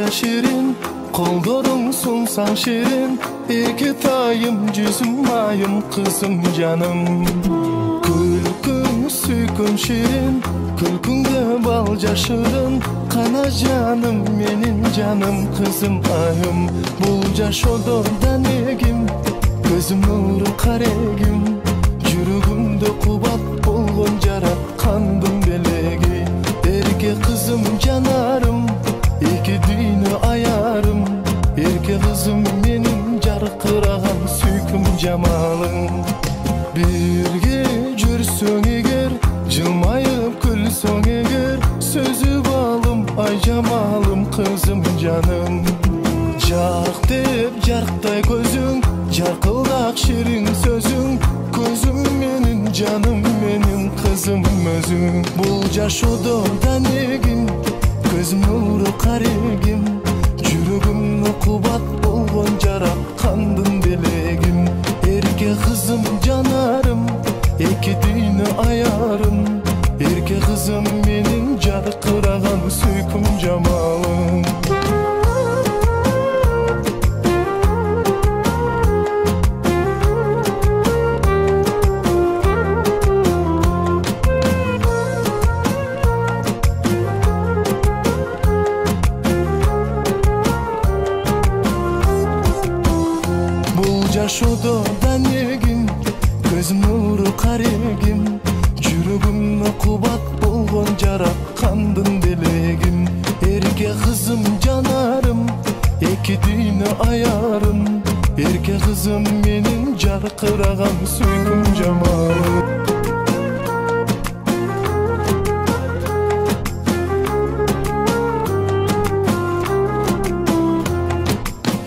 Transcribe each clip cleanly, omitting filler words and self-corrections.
balca şirin, kollarың sunsan şirin, iki tayım yüzüm ayım kızım canım. Külkün süykün şirin, külkünde balca şirin, kana canım menin canım kızım ayım. Bulca şodordan egim, gözüm nuru karegim, жүрөгүмдө кубат болгон жараткандын белеги. Эрке кызым жанарым, эки дүйнө аярым, эрке кызым менин жаркыраган сүйкүм жамалың. Бирге жүрсөң эгер, жылмайып күлсөң эгер, сөзүп алым ай жамалым кызым жаным. Жарк деп жарктай көзүң, жаркылдак шиrin сөзүң, көзүм менин жаным менин кызым өзүң. Бул жашоодон эгим, көзүм нуру карегим, жүрөгүмдө кубат болгон жараткандын белегим. Эрке кызым жанарым, эки дүйнө аярым, эрке кызым менин жаркыраган сүйкүм жамалым. Жашоодон эгим, көзүм нуру карегим, жүрөгүмдө кубат болгон жараткандын белегим. Эрке кызым жанарым, эки дүйнө аярым, эрке кызым менин жаркыраган сүйкүм жамалым.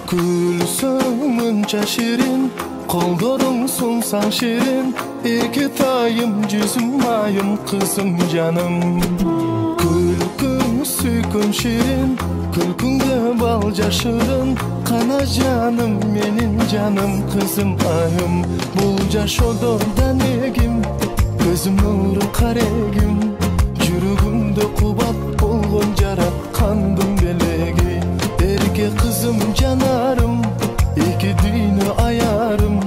Күлсөң мынча ширин, колдоруң сунсаң ширин, эки тайым жүзүм айым кызым жаным. Күлкүң сүйкүн ширин, күлкүңдө балжа шырын, кана жаным менин жаным кызым айым. Бул жашоодон эгим, көзүм нуру карегим, жүрөгүмдө кубат болгон жараткандын белеги. Эрке кызым жанарым, эки дүйнө аярым,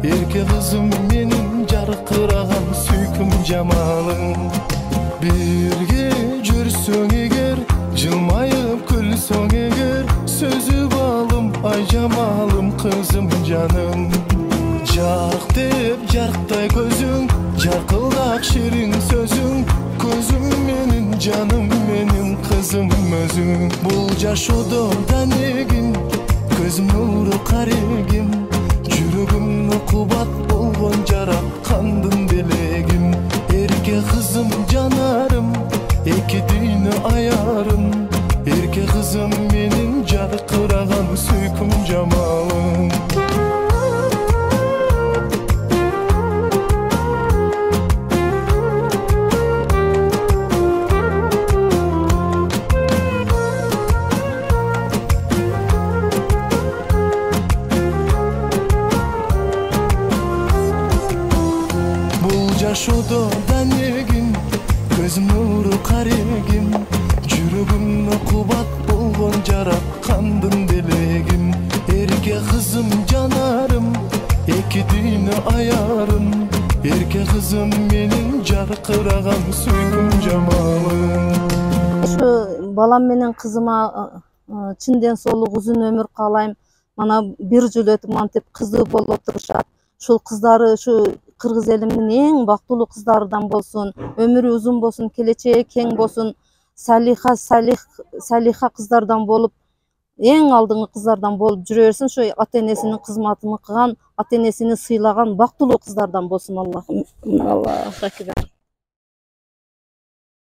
эрке кызым менин жаркыраган сүйкүм жамалың. Бирге жүрсөң эгер, жылмайып күлсөң эгер, сөзүп алым ай жамалым кызым жаным. Жарк деп жарктай көзүң, жаркылдак ширин сөзүң, көзүм менин жаным менин кызым өзүң. Бул жашоодон эгим, көзүм нуру карегим, жүрөгүмдө кубат болгон жараткандын белегим. Эрке кызым жанарым, эки дүйнө аярым, эрке кызым менин жаркыраган сүйкүм жамалым. Жашоодон эгим, көзүм нуру карегим, жүрөгүмдө кубат болгон жараткандын белегим. Эрке кызым жанарым, эки дүйнө аярым, эрке кызым менин жаркыраган сүйкүм жамалым. Ушу балам менен кызыма чын ден соолук, узун өмүр каалайм. Мана бир жыл мантип кызы болуп отурушат. Ушул кыздары ушу кыргыз элимдин эң бактылуу кыздарынан болсун, өмүрү узун болсун, келечеги кең болсун, салиха кыздардан болуп, эң алдыңкы кыздардан болуп жүрө берсин. Ошо ата энесинин кызматын кылган, ата энесини сыйлаган бактылуу кыздардан болсун. Аллах акбар.